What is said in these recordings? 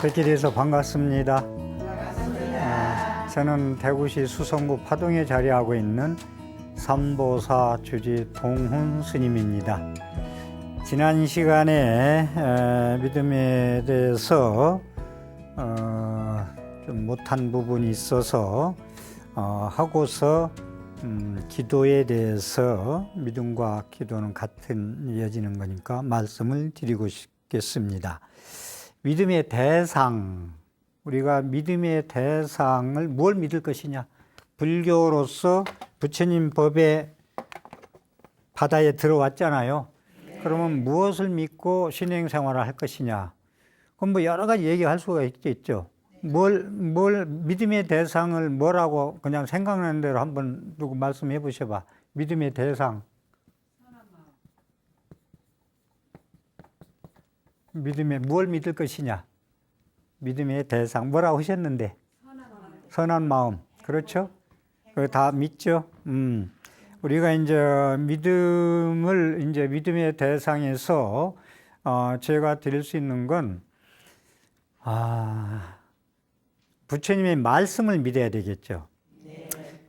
뵙게 돼서 반갑습니다. 저는 대구시 수성구 파동에 자리하고 있는 삼보사 주지 동훈 스님입니다. 지난 시간에 믿음에 대해서 좀 못한 부분이 있어서 하고서 기도에 대해서 믿음과 기도는 같은 이어지는 거니까 말씀을 드리고 싶겠습니다. 믿음의 대상, 우리가 믿음의 대상을 뭘 믿을 것이냐? 불교로서 부처님 법의 바다에 들어왔잖아요. 그러면 무엇을 믿고 신행생활을 할 것이냐? 그럼 뭐 여러 가지 얘기할 수가 있겠죠. 믿음의 대상을 뭐라고 그냥 생각나는 대로 한번 누구 말씀해 보셔봐. 믿음의 대상. 뭘 믿을 것이냐? 믿음의 대상. 뭐라고 하셨는데? 선한 마음. 그렇죠? 그거 다 믿죠? 우리가 이제 믿음의 대상에서 제가 드릴 수 있는 건, 부처님의 말씀을 믿어야 되겠죠.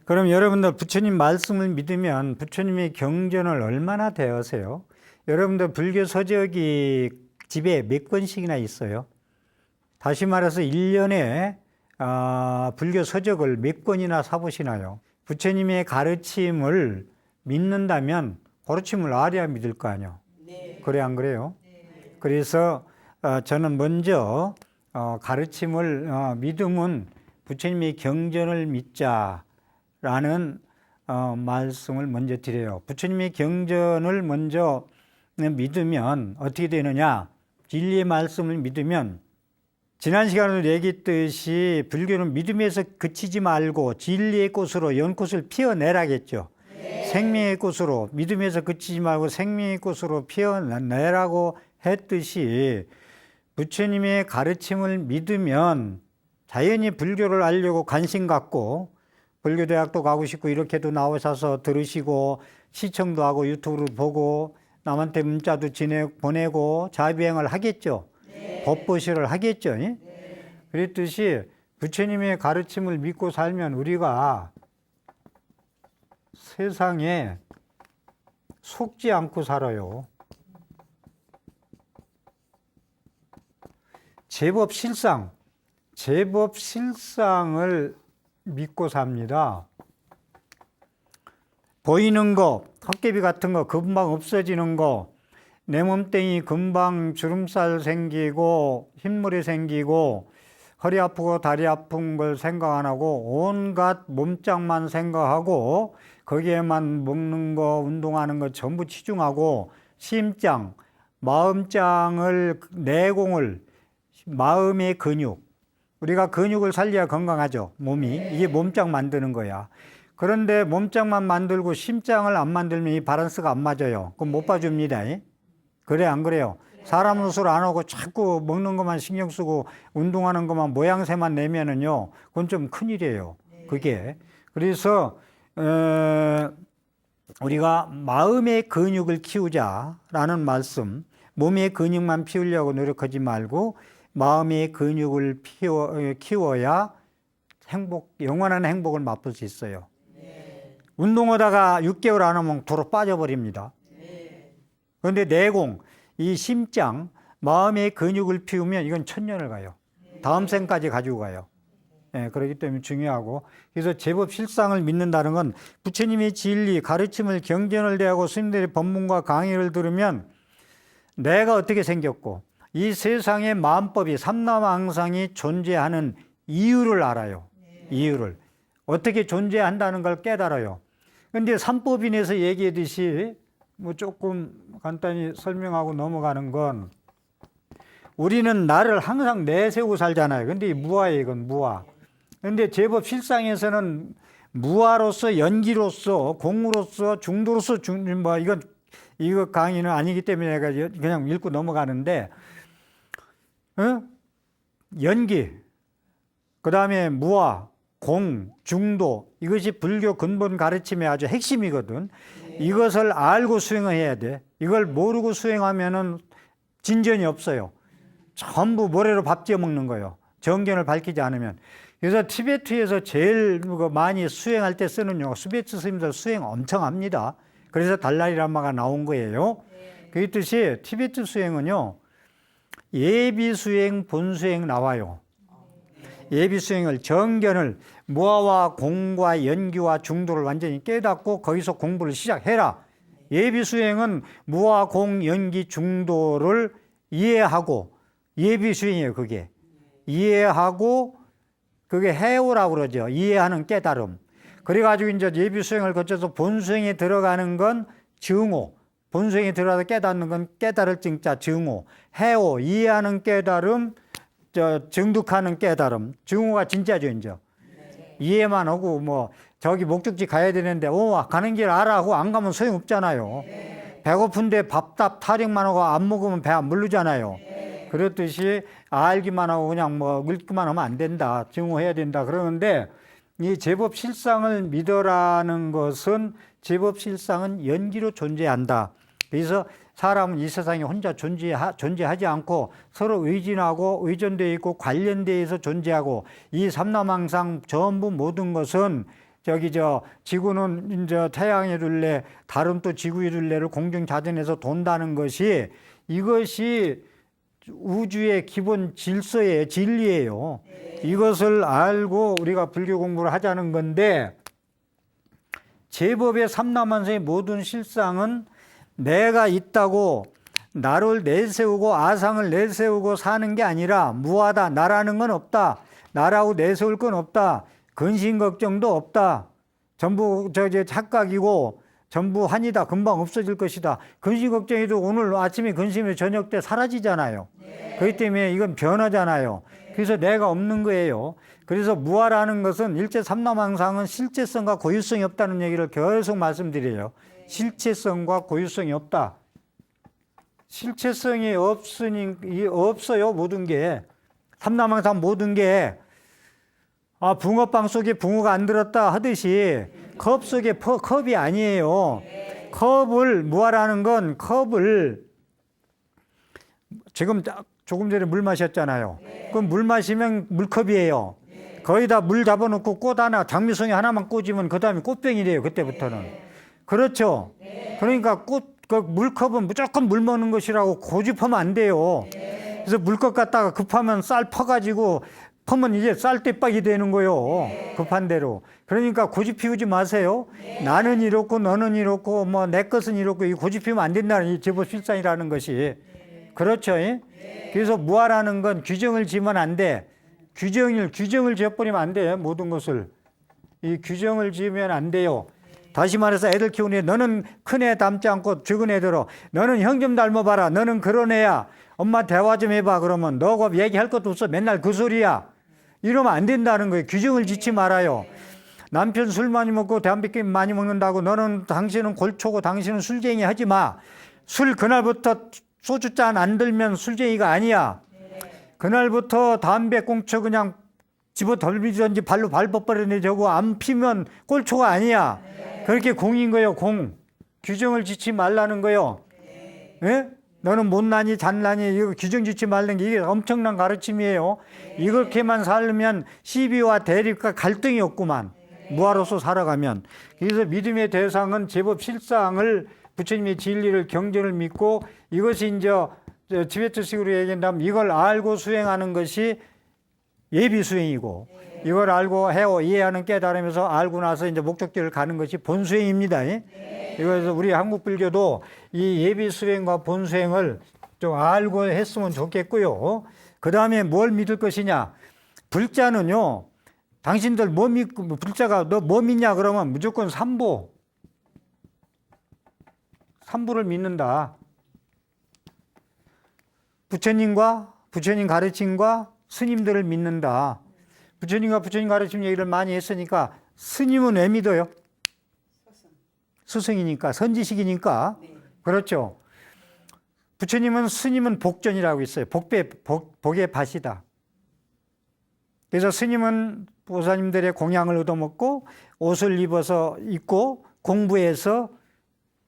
그럼 여러분들 부처님 말씀을 믿으면 부처님의 경전을 얼마나 대하세요? 여러분들 불교 서적이 집에 몇 권씩이나 있어요? 다시 말해서 1년에 불교 서적을 몇 권이나 사보시나요? 부처님의 가르침을 믿는다면 가르침을 알아야 믿을 거 아니에요? 그래 안 그래요? 그래서 저는 먼저 믿음은 부처님의 경전을 믿자라는 말씀을 먼저 드려요. 부처님의 경전을 먼저 믿으면 어떻게 되느냐? 진리의 말씀을 믿으면 지난 시간에도 얘기했듯이 불교는 믿음에서 그치지 말고 진리의 꽃으로 연꽃을 피워내라겠죠. 생명의 꽃으로, 믿음에서 그치지 말고 생명의 꽃으로 피워내라고 했듯이 부처님의 가르침을 믿으면 자연히 불교를 알려고 관심 갖고 불교대학도 가고 싶고 이렇게도 나오셔서 들으시고 시청도 하고 유튜브를 보고 남한테 문자도 보내고 자비행을 하겠죠. 법보시를 하겠죠. 그랬듯이 부처님의 가르침을 믿고 살면 우리가 세상에 속지 않고 살아요. 제법 실상을 믿고 삽니다. 보이는 거, 헛개비 같은 거 금방 없어지는 거, 내 몸뚱이 금방 주름살 생기고 흰물이 생기고 허리 아프고 다리 아픈 걸 생각 안 하고 온갖 몸짱만 생각하고 거기에만 먹는 거, 운동하는 거 전부 치중하고 심장, 마음장을, 내공을, 마음의 근육, 우리가 근육을 살려야 건강하죠. 몸이. 이게 몸짱 만드는 거야. 그런데 몸짱만 만들고 심장을 안 만들면 이 밸런스가 안 맞아요. 그럼 못 봐줍니다. 그래 안 그래요? 사람 노릇을 안 하고 자꾸 먹는 것만 신경 쓰고 운동하는 것만 모양새만 내면은요, 그건 좀 큰일이에요. 그게. 그래서 우리가 마음의 근육을 키우자라는 말씀, 몸의 근육만 키우려고 노력하지 말고 마음의 근육을 키워야 영원한 행복을 맛볼 수 있어요. 운동하다가 6개월 안 하면 도로 빠져버립니다. 그런데 내공, 이 심장, 마음의 근육을 피우면 이건 천년을 가요. 다음 생까지 가지고 가요. 그렇기 때문에 중요하고, 그래서 제법 실상을 믿는다는 건 부처님의 진리, 가르침을 경전을 대하고 스님들의 법문과 강의를 들으면 내가 어떻게 생겼고 이 세상의 마음법이 삼라망상이 존재하는 이유를 알아요. 이유를. 어떻게 존재한다는 걸 깨달아요. 그런데 삼법인에서 얘기하듯이 뭐 조금 간단히 설명하고 넘어가는 건, 우리는 나를 항상 내세우고 살잖아요. 근데 이 무아예요. 이건 무아. 근데 제법 실상에서는 무아로서, 연기로서, 공으로서, 중도로서, 이거 강의는 아니기 때문에 내가 그냥 읽고 넘어가는데, 연기, 그 다음에 무아, 공, 중도, 이것이 불교 근본 가르침의 아주 핵심이거든. 이것을 알고 수행을 해야 돼. 이걸 모르고 수행하면은 진전이 없어요. 전부 모래로 밥 지어 먹는 거예요. 정견을 밝히지 않으면. 그래서 티베트에서 제일 많이 수행할 때 쓰는 용어, 수베츠 스님들 수행 엄청 합니다. 그래서 달라리라마가 나온 거예요. 그 뜻이 티베트 수행은요, 예비 수행, 본 수행 나와요. 예비 수행을, 정견을, 무아와 공과 연기와 중도를 완전히 깨닫고 거기서 공부를 시작해라. 예비 수행은 무아, 공, 연기, 중도를 이해하고, 예비 수행이에요, 그게. 이해하고, 그게 해오라고 그러죠. 이해하는 깨달음. 그래가지고 이제 예비 수행을 거쳐서 본 수행에 들어가는 건 증오. 본 수행에 들어가서 깨닫는 건 깨달을 증자, 증오. 해오, 이해하는 깨달음, 증득하는 깨달음. 증오가 진짜죠, 이제. 이해만 하고, 뭐, 저기 목적지 가야 되는데, 가는 길 알아 하고 안 가면 소용없잖아요. 배고픈데 밥답 타령만 하고 안 먹으면 배 안 부르잖아요. 그렇듯이 알기만 하고 그냥 뭐 읽기만 하면 안 된다. 증오해야 된다. 그러는데 이 제법 실상을 믿어라는 것은 제법 실상은 연기로 존재한다. 그래서 사람은 이 세상에 혼자 존재하지 않고 서로 의진하고 의존되어 있고 관련되어 있어 존재하고 이 삼라망상 전부 모든 것은 지구는 이제 태양의 둘레, 달은 또 지구의 둘레를 공중자전에서 돈다는 것이 이것이 우주의 기본 질서예요, 진리예요. 이것을 알고 우리가 불교 공부를 하자는 건데 제법의 삼라만상의 모든 실상은 내가 있다고 나를 내세우고 아상을 내세우고 사는 게 아니라 무하다. 나라는 건 없다. 나라고 내세울 건 없다. 근심 걱정도 없다. 전부 착각이고 전부 한이다. 금방 없어질 것이다. 근심 걱정해도 오늘 아침에 근심이 저녁 때 사라지잖아요. 그렇기 때문에 이건 변하잖아요. 그래서 내가 없는 거예요. 그래서 무아라는 것은 일체 삼라망상은 실체성과 고유성이 없다는 얘기를 계속 말씀드려요. 실체성과 고유성이 없다. 실체성이 없어요. 모든 게. 삼라망상 모든 게 붕어빵 속에 붕어가 안 들었다 하듯이 컵 속에 컵이 아니에요. 컵을 무아라는 건 컵을 지금 조금 전에 물 마셨잖아요. 그럼 물 마시면 물컵이에요. 거기다 물 잡아놓고 꽃 하나, 장미송이 하나만 꽂으면 그 다음에 꽃병이 돼요. 그때부터는. 그렇죠. 그러니까 그 물컵은 무조건 물 먹는 것이라고 고집하면 안 돼요. 그래서 물컵 갖다가 급하면 쌀 퍼가지고 퍼면 이제 쌀대박이 되는 거예요. 급한 대로. 그러니까 고집 피우지 마세요. 나는 이렇고 너는 이렇고 뭐 내 것은 이렇고 이 고집 피우면 안 된다는 이 제법 실상이라는 것이. 그렇죠. 그래서 무아라는 건 규정을 지으면 안 돼. 규정을 지어버리면 안 돼. 모든 것을. 이 규정을 지으면 안 돼요. 다시 말해서 애들 키우는 애, 너는 큰 애 닮지 않고 적은 애 들어. 너는 형 좀 닮아봐라. 너는 그런 애야. 엄마 대화 좀 해봐. 그러면 너가 얘기할 것도 없어. 맨날 그 소리야. 이러면 안 된다는 거예요. 규정을 짓지 말아요. 남편 술 많이 먹고 담배 많이 먹는다고 당신은 골초고 당신은 술쟁이 하지 마. 술 그날부터 소주잔 안 들면 술쟁이가 아니야. 그날부터 담배 꽁초 그냥 집어 덜미든지 발로 밟아버리네 저거 안 피면 꼴초가 아니야. 그렇게 공인 거예요. 공. 규정을 짓지 말라는 거예요. 예? 너는 못나니 잔나니 이거 규정 짓지 말는 게 이게 엄청난 가르침이에요. 이렇게만 살면 시비와 대립과 갈등이 없구만. 무아로서 살아가면. 그래서 믿음의 대상은 제법 실상을 부처님의 진리를 경전을 믿고 이것이 이제 티베트식으로 얘기한다면 이걸 알고 수행하는 것이 예비 수행이고 이걸 알고 이해하는 깨달으면서 알고 나서 이제 목적지를 가는 것이 본 수행입니다. 이거에서 우리 한국 불교도 이 예비 수행과 본 수행을 좀 알고 했으면 좋겠고요. 그 다음에 뭘 믿을 것이냐? 불자는요. 당신들 뭐 믿고 불자가 너 뭐 믿냐 그러면 무조건 삼부를 믿는다. 부처님과 부처님 가르침과 스님들을 믿는다. 부처님과 부처님 가르침 얘기를 많이 했으니까 스님은 왜 믿어요? 스승이니까 선지식이니까. 그렇죠. 부처님은 스님은 복전이라고 있어요. 복의 밭이다. 그래서 스님은 보사님들의 공양을 얻어먹고 옷을 입어서 입고 공부해서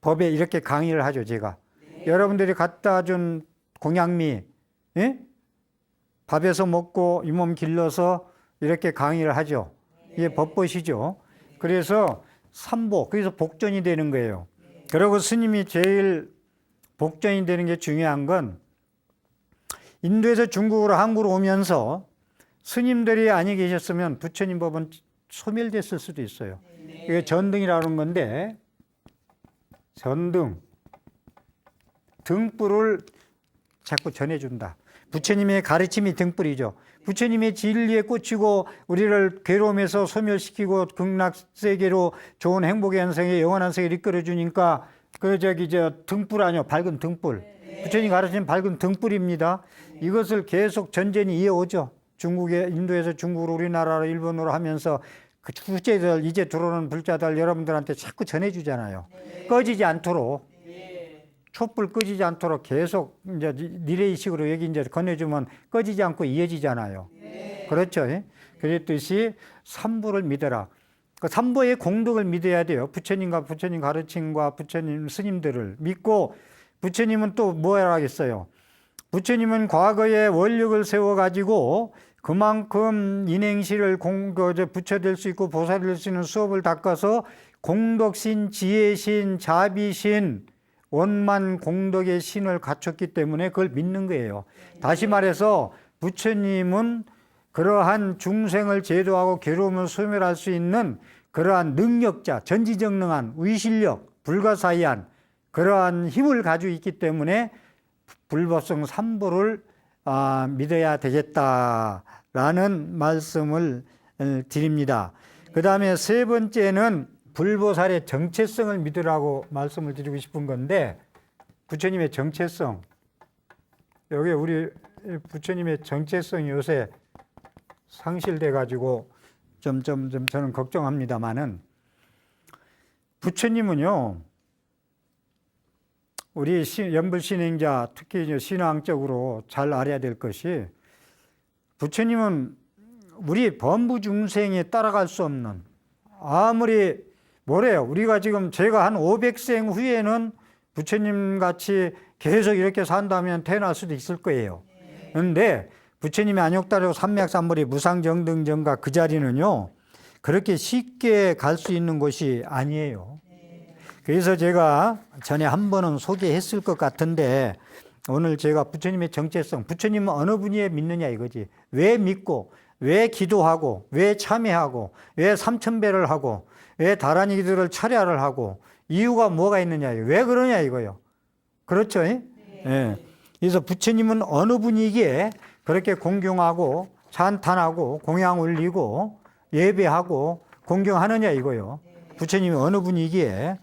법에 이렇게 강의를 하죠. 제가 여러분들이 갖다 준 공양미, 예? 밥에서 먹고 이 몸 길러서 이렇게 강의를 하죠. 이게 법보시죠. 그래서 삼복, 그래서 복전이 되는 거예요. 그리고 스님이 제일 복전이 되는 게 중요한 건 인도에서 중국으로 한국으로 오면서 스님들이 아니 계셨으면 부처님 법은 소멸됐을 수도 있어요. 이게 전등이라는 건데, 전등, 등불을 자꾸 전해준다. 부처님의 가르침이 등불이죠. 부처님의 진리에 꽂히고 우리를 괴로움에서 소멸시키고 극락세계로 좋은 행복의 현생에 영원한 세계를 이끌어주니까 등불 아니요, 밝은 등불. 부처님 가르치는 밝은 등불입니다. 이것을 계속 전전이 이어오죠. 인도에서 중국으로 우리나라로 일본으로 하면서 그 불자들, 이제 들어오는 불자들 여러분들한테 자꾸 전해주잖아요. 꺼지지 않도록. 촛불 꺼지지 않도록 계속 이제 리레이식으로 여기 이제 건네주면 꺼지지 않고 이어지잖아요. 그렇죠. 그랬듯이 삼부를 믿어라. 그 삼부의 공덕을 믿어야 돼요. 부처님과 부처님 가르침과 부처님 스님들을 믿고, 부처님은 또 뭐라 하겠어요? 부처님은 과거에 원력을 세워가지고 그만큼 인행시를 부처될 수 있고 보살될 수 있는 수업을 닦아서 공덕신, 지혜신, 자비신, 원만 공덕의 신을 갖췄기 때문에 그걸 믿는 거예요. 다시 말해서 부처님은 그러한 중생을 제도하고 괴로움을 소멸할 수 있는 그러한 능력자, 전지전능한 위실력, 불가사의한 그러한 힘을 가지고 있기 때문에 불법성 삼부를 믿어야 되겠다라는 말씀을 드립니다. 그 다음에 세 번째는 불보살의 정체성을 믿으라고 말씀을 드리고 싶은 건데, 부처님의 정체성, 여기 우리 부처님의 정체성이 요새 상실돼 가지고 좀 저는 걱정합니다만은, 부처님은요 우리 연불 신행자 특히 신앙적으로 잘 알아야 될 것이, 부처님은 우리 범부 중생에 따라갈 수 없는, 아무리 뭐래요? 우리가 지금 제가 한 500생 후에는 부처님 같이 계속 이렇게 산다면 태어날 수도 있을 거예요. 그런데 부처님의 안욕다리고 삼맥삼불이 무상정등정가 그 자리는요 그렇게 쉽게 갈 수 있는 곳이 아니에요. 그래서 제가 전에 한 번은 소개했을 것 같은데, 오늘 제가 부처님의 정체성, 부처님은 어느 분야에 믿느냐 이거지. 왜 믿고, 왜 기도하고, 왜 참여하고, 왜 삼천배를 하고, 왜 다란이 기도를 철야를 하고, 이유가 뭐가 있느냐, 왜 그러냐 이거요. 그렇죠? 예. 그래서 부처님은 어느 분위기에 그렇게 공경하고 찬탄하고 공양 올리고 예배하고 공경하느냐 이거요. 부처님이 어느 분위기에